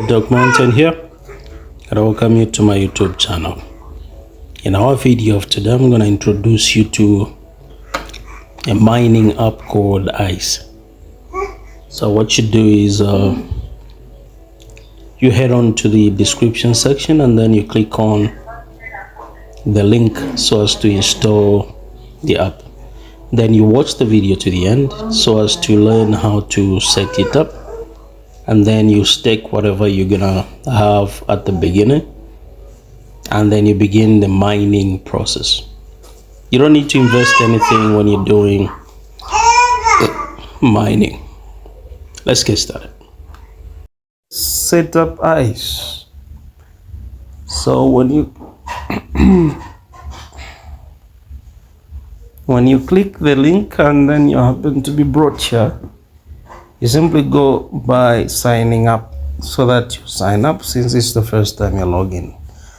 Doc Mountain here, and I welcome you to my YouTube channel. In our video of today, I'm going to introduce you to a mining app called ICE. So what you do is you head on to the description section and then you click on the link so as to install the app. Then you watch the video to the end so as to learn how to set it up, and then you stake whatever you're gonna have at the beginning, and then you begin the mining process. You don't need to invest anything when you're doing mining. Let's get started. Set up ICE. So when you when you click the link and then you happen to be brought here, you simply go by signing up, so that you sign up since it's the first time you're logging.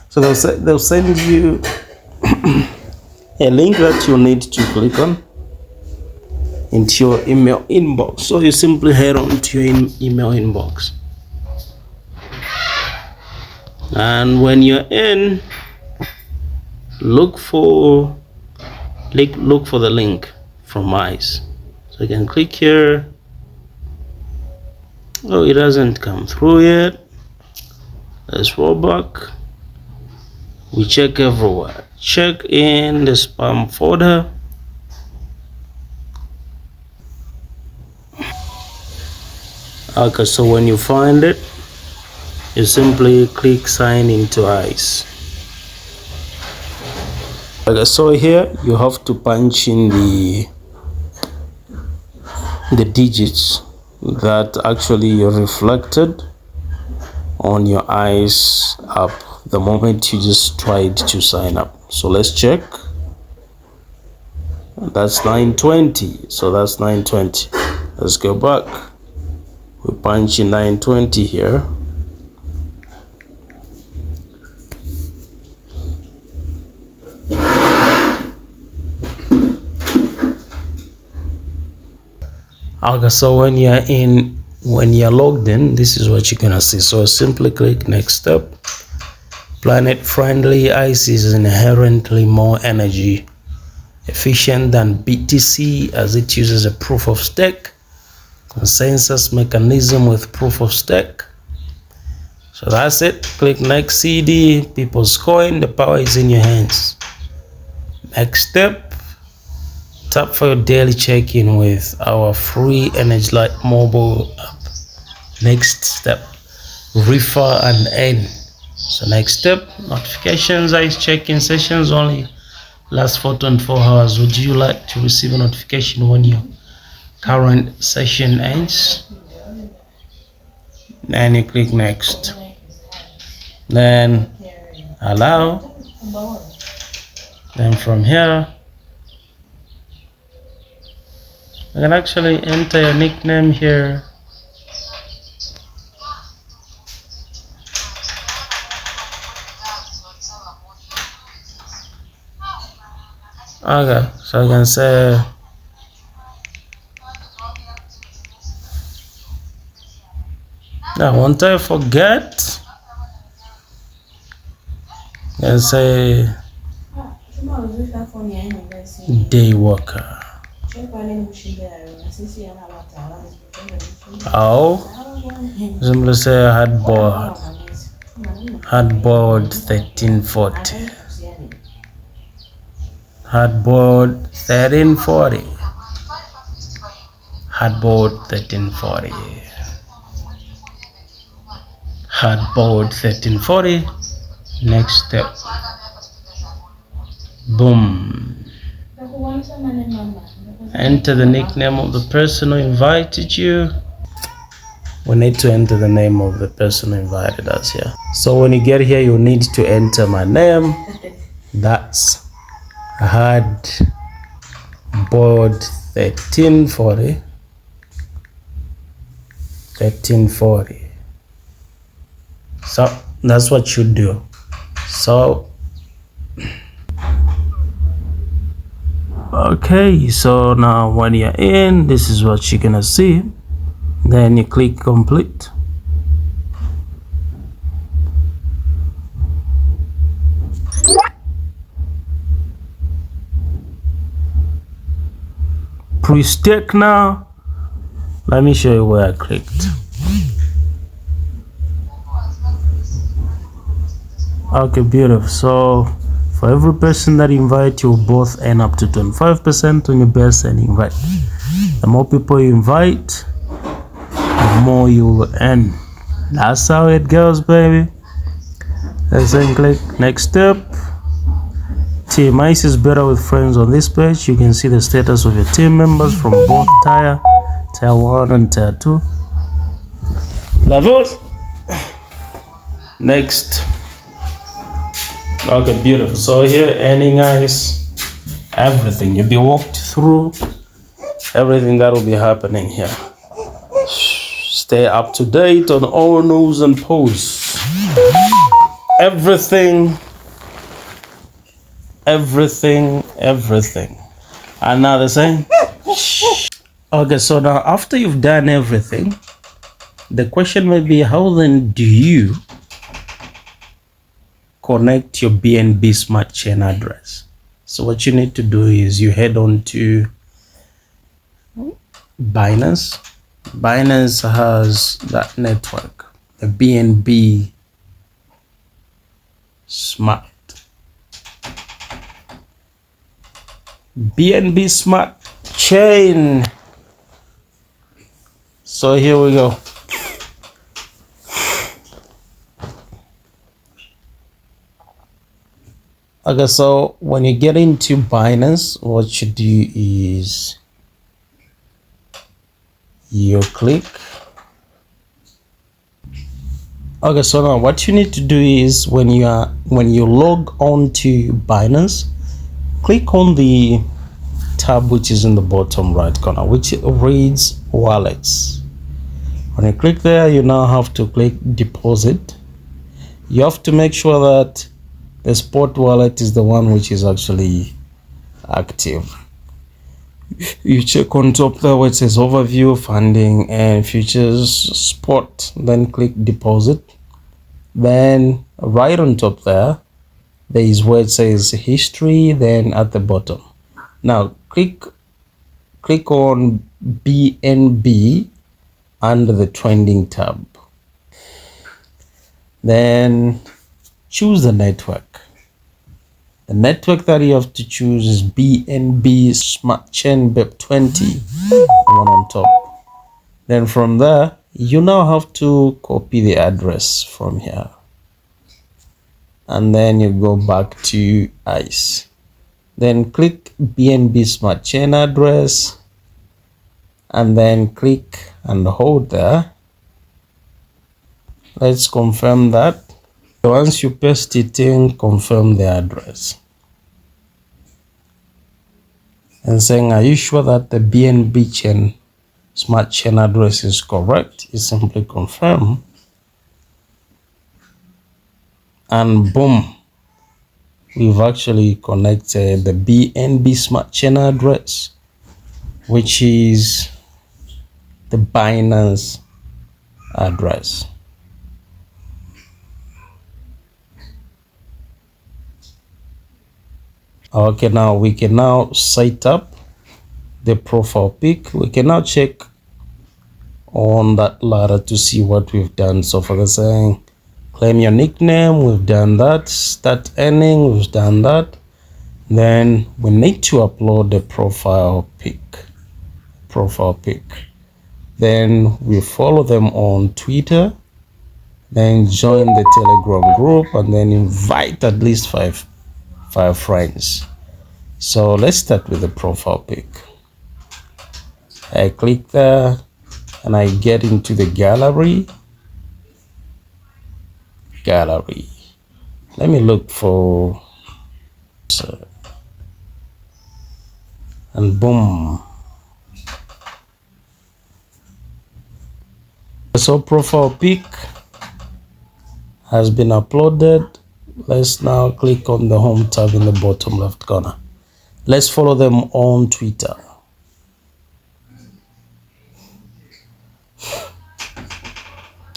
So they'll send you a link that you need to click on into your email inbox. So you simply head on to your email inbox, and when you're in, look for the link from ICE. So you can click here. Oh, it hasn't come through yet. Let's roll back. We check everywhere. Check in the spam folder. Okay, so when you find it, you simply click sign into ICE. Okay, so here you have to punch in the digits that actually are reflected on your ICE app the moment you just tried to sign up. So let's check. That's 920. So that's 920. Let's go back. We punch in 920 here. Okay, so when you're logged in, this is what you're gonna see. So simply click next step. Planet friendly ICE is inherently more energy efficient than BTC, as it uses a proof of stake consensus mechanism with proof of stake. So that's it. Click next. CD people's coin, the power is in your hands. Next step. Tap for your daily check-in with our free Energy Light mobile app. Next step, refer and earn. So next step, notifications. ICE check-in sessions only last for 24 hours. Would you like to receive a notification when your current session ends? Then you click next. Then allow. Then from here, you can actually enter your nickname here. Okay, so I can say now, won't I forget? I can say day worker. Oh, simply say hardboard 1340. Hardboard 1340. Hardboard 1340. Hardboard 1340. Next step. Boom. Enter the nickname of the person who invited you. We need to enter the name of the person who invited us here. So when you get here, you need to enter my name. That's Hardboard 1340. 1340. So that's what you do. So okay, so now when you're in, this is what you're gonna see. Then you click complete. pre-stick now. Let me show you where I clicked. Okay, beautiful. So for every person that you invite, you'll both earn up to 25% on your best and invite. The more people you invite, the more you will earn. That's how it goes, baby. Let's then click next step. Team Ice is better with friends. On this page, you can see the status of your team members from both tier 1 and tier 2 levels. Next. Okay, beautiful. So here, earning Ice, everything. You'll be walked through everything that will be happening here. Stay up to date on all news and posts. Everything. And now the same. Okay, so now after you've done everything, the question may be, how then do you connect your BNB Smart Chain address? So what you need to do is you head on to Binance. Binance has that network, the BNB Smart Chain. So here we go. Okay, so when you get into Binance, what you do is you click. Okay, so now what you need to do is when you log on to Binance, click on the tab which is in the bottom right corner, which reads wallets. When you click there, you now have to click deposit. You have to make sure that the spot wallet is the one which is actually active. You check on top there where it says overview, funding and futures spot, then click deposit. Then right on top there is where it says history, then at the bottom. Now click on BNB under the trending tab. Then choose the network. The network that you have to choose is BNB Smart Chain BEP20, the one on top. Then from there, you now have to copy the address from here. And then you go back to ICE. Then click BNB Smart Chain address. And then click and hold there. Let's confirm that. Once you paste it in, confirm the address. And saying, are you sure that the BNB chain Smart Chain address is correct? You simply confirm. And boom, we've actually connected the BNB Smart Chain address, which is the Binance address. Okay, now we can now set up the profile pic. We can now check on that ladder to see what we've done. So for the saying, claim your nickname, we've done that. Start earning, we've done that. Then we need to upload the profile pic. Then we follow them on Twitter, then join the Telegram group, and then invite at least five friends. So let's start with the profile pic. I click there and I get into the gallery. Let me look for, and boom. So profile pic has been uploaded. Let's now click on the home tab in the bottom left corner. Let's follow them on Twitter.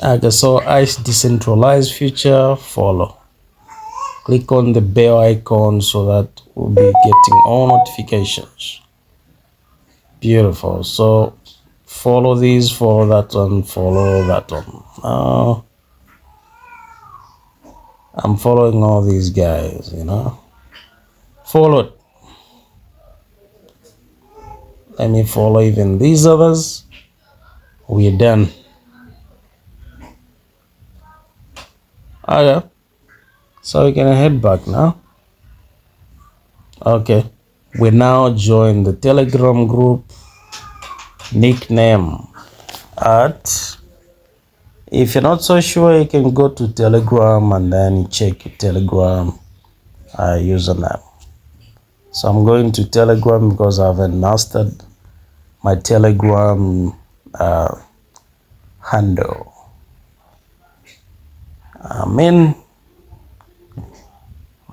Okay, so ICE decentralized future, follow. Click on the bell icon so that we'll be getting all notifications. Beautiful. So follow these, follow that one, follow that one. I'm following all these guys, Follow it. Let me follow even these others. We're done. Okay. So we can head back now. Okay. We now join the Telegram group. Nickname at. If you're not so sure, you can go to Telegram and then you check your Telegram username. So I'm going to Telegram because I've mastered my Telegram handle. I'm in.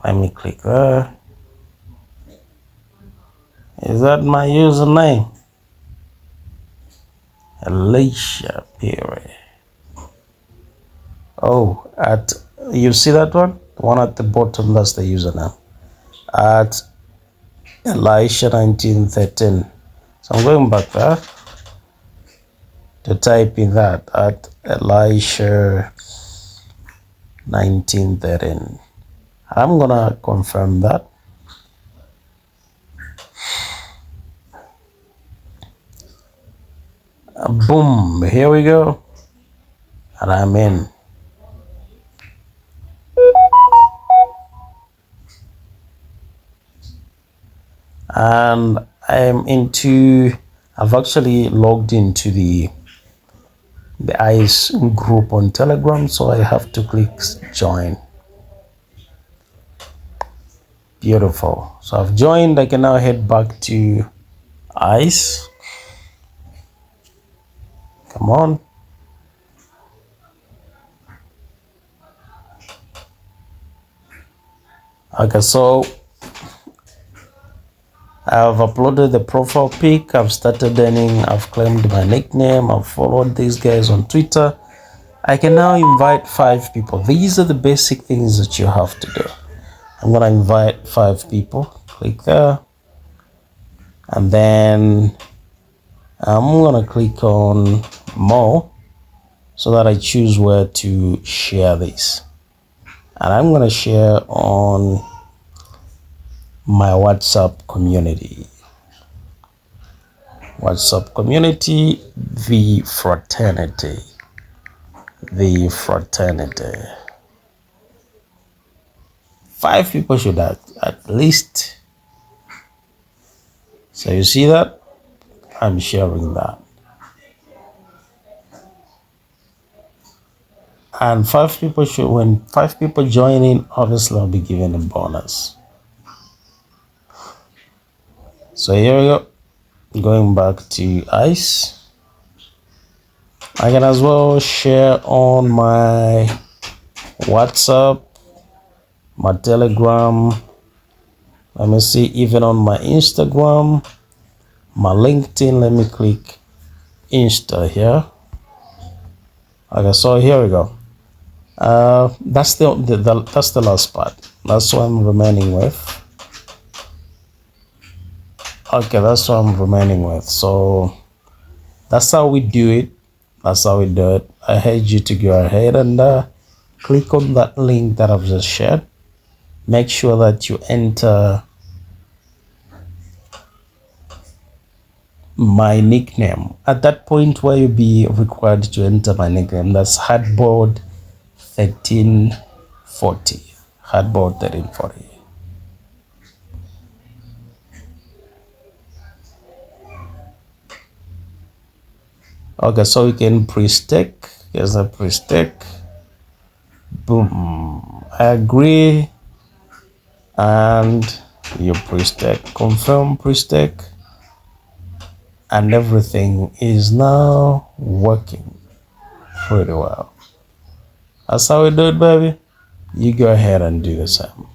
Let me click there. Is that my username? Alicia Perry. Oh, you see that one? The one at the bottom, that's the username. At Elisha1913. So I'm going back there to type in that at Elisha1913. I'm gonna confirm that. Boom, here we go. And I'm in. And I've actually logged into the ICE group on Telegram, so I have to click join. Beautiful. So I've joined. I can now head back to ICE. Come on. Okay, so I've uploaded the profile pic. I've started earning. I've claimed my nickname. I've followed these guys on Twitter. I can now invite 5 people. These are the basic things that you have to do. I'm going to invite 5 people. Click there. And then I'm going to click on more so that I choose where to share this. And I'm going to share on my WhatsApp community. WhatsApp community, the fraternity. The fraternity. 5 people should at least. So you see that? I'm sharing that. And 5 people should, when 5 people join in, obviously I'll be given a bonus. So here we go. Going back to ICE. I can as well share on my WhatsApp, my Telegram. Let me see, even on my Instagram, my LinkedIn. Let me click Insta here. Okay, so here we go. That's the last part. That's what I'm remaining with. Okay, that's what I'm remaining with. So that's how we do it. That's how we do it. I urge you to go ahead and click on that link that I've just shared. Make sure that you enter my nickname. At that point where you'll be required to enter my nickname, that's Hardboard 1340. Hardboard 1340. Okay, so we can pre-stake. Here's a pre-stake. Boom. I agree. And you pre-stake. Confirm pre-stake. And everything is now working pretty well. That's how we do it, baby. You go ahead and do the same.